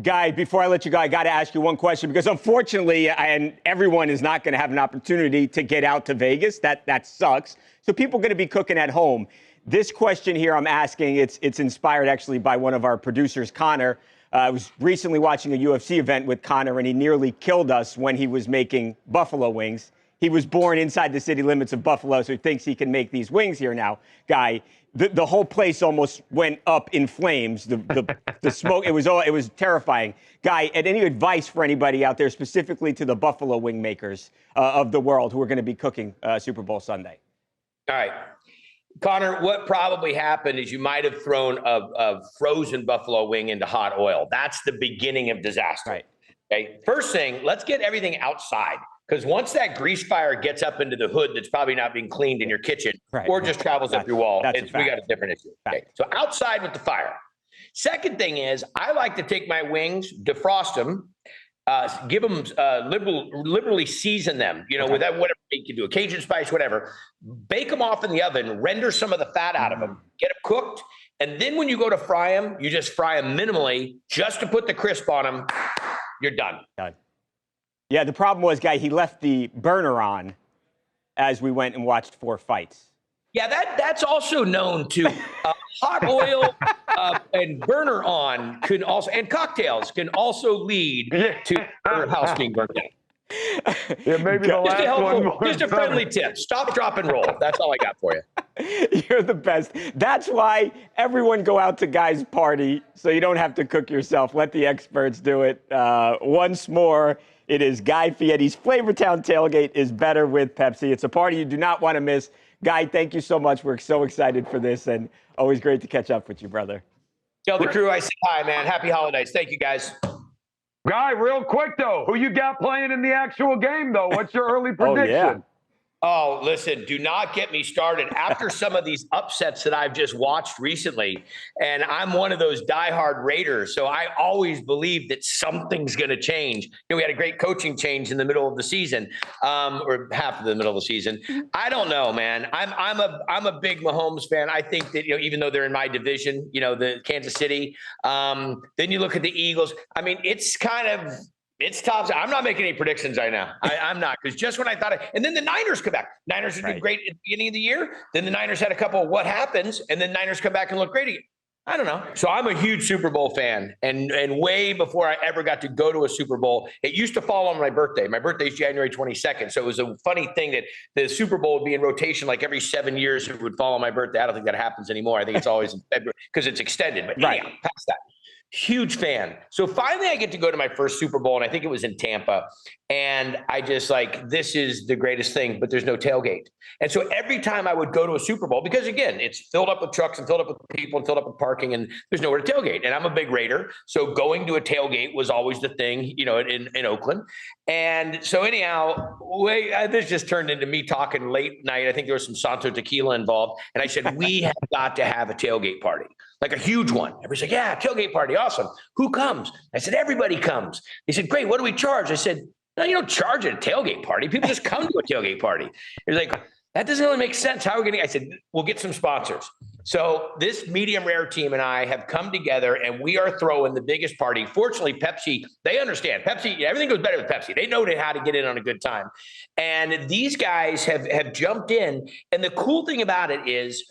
Guy, before I let you go, I got to ask you one question because unfortunately, and everyone is not going to have an opportunity to get out to Vegas. That sucks. So people are going to be cooking at home. This question here I'm asking, it's inspired actually by one of our producers, Connor. I was recently watching a UFC event with Connor, and he nearly killed us when he was making buffalo wings. He was born inside the city limits of Buffalo, so he thinks he can make these wings here now. Guy, the whole place almost went up in flames. The smoke, it was terrifying. Guy, any advice for anybody out there, specifically to the buffalo wing makers of the world who are going to be cooking Super Bowl Sunday? All right. Connor, what probably happened is you might have thrown a frozen buffalo wing into hot oil. That's the beginning of disaster. Right. Okay. First thing, let's get everything outside. Because once that grease fire gets up into the hood that's probably not being cleaned in your kitchen, right, or just travels up your wall, we got a different issue. Okay. So outside with the fire. Second thing is, I like to take my wings, defrost them, give them liberally season them, with that, whatever you can do, a Cajun spice, whatever. Bake them off in the oven, render some of the fat out of them, get them cooked. And then when you go to fry them, you just fry them minimally just to put the crisp on them. You're done. Yeah, the problem was, Guy, he left the burner on as we went and watched 4 fights. Yeah, that's also known to hot oil and burner on can also, and cocktails can also lead to your house being burnt down. Yeah, maybe the last one. Just a friendly tip. Stop, drop, and roll. That's all I got for you. You're the best. That's why everyone go out to Guy's party, so you don't have to cook yourself. Let the experts do it. Once more, it is Guy Fieri's Flavortown Tailgate is better with Pepsi. It's a party you do not want to miss. Guy, thank you so much. We're so excited for this, and always great to catch up with you, brother. Tell the crew I say hi, man. Happy holidays. Thank you, guys. Guy, real quick, though, who you got playing in the actual game, though? What's your early prediction? Yeah. Oh, listen, do not get me started. After some of these upsets that I've just watched recently, and I'm one of those diehard Raiders, so I always believe that something's going to change. We had a great coaching change in the middle of the season, or half of the middle of the season. I don't know, man. I'm a big Mahomes fan. I think that, even though they're in my division, the Kansas City, then you look at the Eagles. I mean, it's tough. I'm not making any predictions right now. I'm not, because just when I thought and then the Niners come back. Niners did great at the beginning of the year. Then the Niners had a couple of what happens, and then Niners come back and look great again. I don't know. So I'm a huge Super Bowl fan, and way before I ever got to go to a Super Bowl, it used to fall on my birthday. My birthday is January 22nd, so it was a funny thing that the Super Bowl would be in rotation like every 7 years. It would fall on my birthday. I don't think that happens anymore. I think it's always in February because it's extended. But anyhow, past that. Huge fan. So finally I get to go to my first Super Bowl, and I think it was in Tampa. And I just this is the greatest thing, but there's no tailgate. And so every time I would go to a Super Bowl, because again, it's filled up with trucks and filled up with people and filled up with parking, and there's nowhere to tailgate. And I'm a big Raider, so going to a tailgate was always the thing, in Oakland. And so anyhow, this just turned into me talking late night. I think there was some Santo tequila involved. And I said, we have got to have a tailgate party. Like a huge one. Everybody's like, yeah, tailgate party, awesome. Who comes? I said, everybody comes. They said, great, what do we charge? I said, no, you don't charge at a tailgate party. People just come to a tailgate party. He's like, that doesn't really make sense. How are we going to? I said, we'll get some sponsors. So this medium rare team and I have come together, and we are throwing the biggest party. Fortunately, Pepsi, they understand. Pepsi, everything goes better with Pepsi. They know how to get in on a good time. And these guys have jumped in. And the cool thing about it is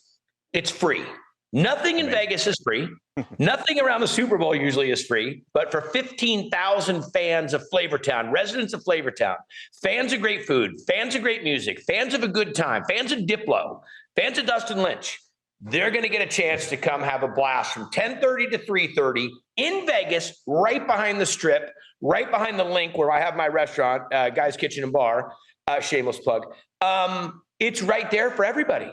it's free. Nothing in Vegas is free. Nothing around the Super Bowl usually is free. But for 15,000 fans of Flavortown, residents of Flavortown, fans of great food, fans of great music, fans of a good time, fans of Diplo, fans of Dustin Lynch, they're going to get a chance to come have a blast from 10:30 to 3:30 in Vegas, right behind the Strip, right behind the Link where I have my restaurant, Guy's Kitchen and Bar, shameless plug. It's right there for everybody.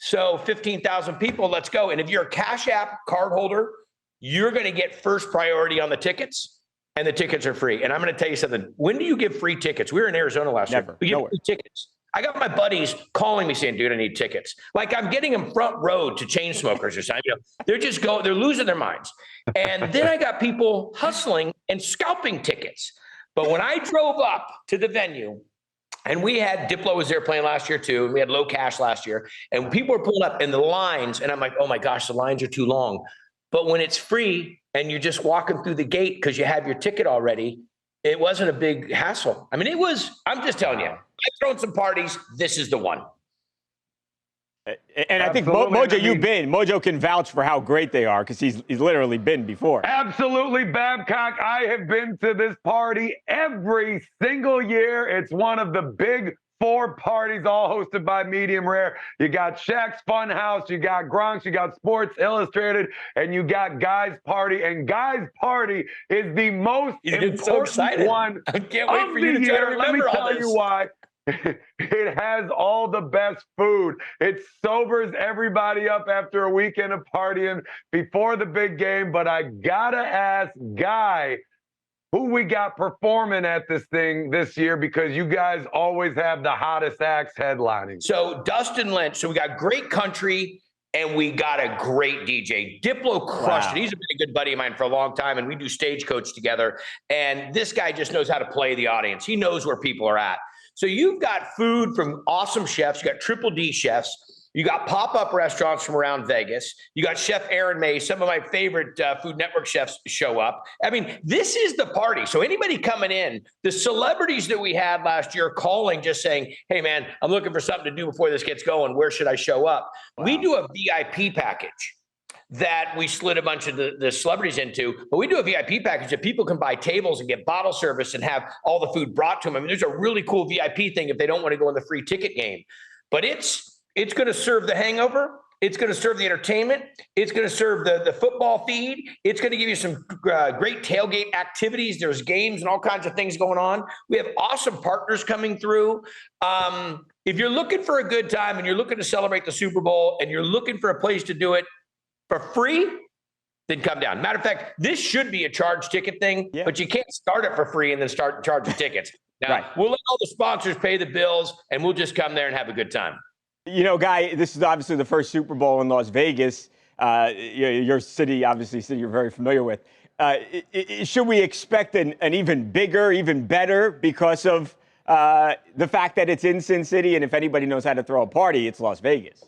So 15,000 people, let's go. And if you're a Cash App card holder, you're going to get first priority on the tickets, and the tickets are free. And I'm going to tell you something. When do you give free tickets? We were in Arizona last year. We give free tickets. I got my buddies calling me saying, dude, I need tickets. Like I'm getting them front row to chain smokers or something. They're just they're losing their minds. And then I got people hustling and scalping tickets. But when I drove up to the venue, and we had Diplo was there playing last year too, and we had Low Cash last year, and people were pulling up in the lines, and I'm like, oh my gosh, the lines are too long. But when it's free and you're just walking through the gate because you have your ticket already, it wasn't a big hassle. I mean, it was, I'm just telling you, I've thrown some parties. This is the one. And I think Mojo, you've been. Mojo can vouch for how great they are because he's literally been before. Absolutely, Babcock. I have been to this party every single year. It's one of the big 4 parties, all hosted by Medium Rare. You got Shaq's Funhouse, you got Gronk's, you got Sports Illustrated, and you got Guy's Party. And Guy's Party is the most important one I can't wait for you to try to remember Let me all tell this. you why. It has all the best food. It sobers everybody up after a weekend of partying before the big game. But I gotta ask Guy, who we got performing at this thing this year, because you guys always have the hottest acts headlining. So Dustin Lynch. So we got great country and we got a great DJ. Diplo crushed it. He's been a good buddy of mine for a long time, and we do Stagecoach together. And this guy just knows how to play the audience. He knows where people are at. So you've got food from awesome chefs. You got Triple D chefs. You got pop-up restaurants from around Vegas. You got Chef Aaron May. Some of my favorite Food Network chefs show up. I mean, this is the party. So anybody coming in, the celebrities that we had last year calling, just saying, hey, man, I'm looking for something to do before this gets going. Where should I show up? Wow. We do a VIP package that we slid a bunch of the celebrities into, but we do a VIP package that people can buy tables and get bottle service and have all the food brought to them. I mean, there's a really cool VIP thing if they don't want to go in the free ticket game, but it's going to serve the hangover. It's going to serve the entertainment. It's going to serve the football feed. It's going to give you some great tailgate activities. There's games and all kinds of things going on. We have awesome partners coming through. If you're looking for a good time and you're looking to celebrate the Super Bowl and you're looking for a place to do it for free, then come down. Matter of fact, this should be a charge ticket thing, but you can't start it for free and then start charging tickets. Now, we'll let all the sponsors pay the bills, and we'll just come there and have a good time. You know, Guy, this is obviously the first Super Bowl in Las Vegas. Your city, obviously, city you're very familiar with. Should we expect an even bigger, even better because of the fact that it's in Sin City, and if anybody knows how to throw a party, it's Las Vegas?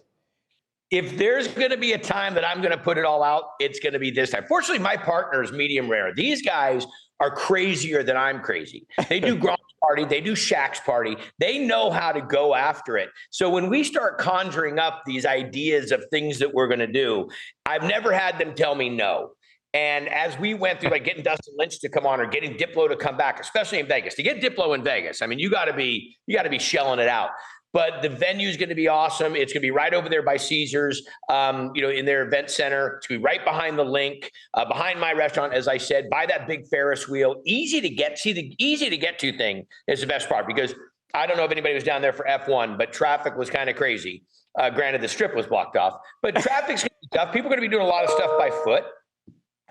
If there's going to be a time that I'm going to put it all out, it's going to be this time. Fortunately, my partner is Medium Rare. These guys are crazier than I'm crazy. They do Gronk's party. They do Shaq's party. They know how to go after it. So when we start conjuring up these ideas of things that we're going to do, I've never had them tell me no. And as we went through, like getting Dustin Lynch to come on or getting Diplo to come back, especially in Vegas, to get Diplo in Vegas, I mean, you got to be shelling it out. But the venue is going to be awesome. It's going to be right over there by Caesars, in their event center. It's going to be right behind the link, behind my restaurant, as I said, by that big Ferris wheel. Easy to get. See, the easy to get to thing is the best part, because I don't know if anybody was down there for F1, but traffic was kind of crazy. Granted, the strip was blocked off, but traffic's going to be tough. People are going to be doing a lot of stuff by foot.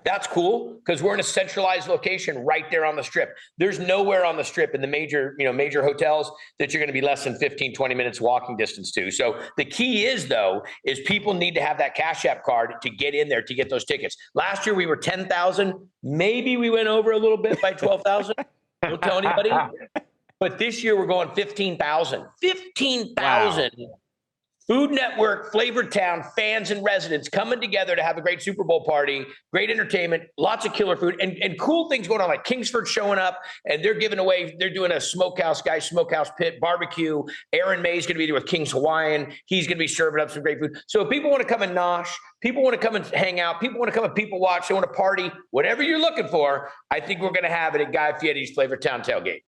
That's cool because we're in a centralized location right there on the strip. There's nowhere on the strip in the major hotels that you're going to be less than 15, 20 minutes walking distance to. So the key is people need to have that Cash App card to get in there to get those tickets. Last year we were 10,000. Maybe we went over a little bit by 12,000. Don't tell anybody. But this year we're going 15,000. 15,000. Wow. Food Network, Flavortown, fans and residents coming together to have a great Super Bowl party, great entertainment, lots of killer food, and cool things going on, like Kingsford showing up, and they're doing a smokehouse pit barbecue. Aaron May's going to be there with King's Hawaiian. He's going to be serving up some great food. So if people want to come and nosh, people want to come and hang out, people want to come and people watch, they want to party, whatever you're looking for, I think we're going to have it at Guy Fieri's Flavortown Tailgate.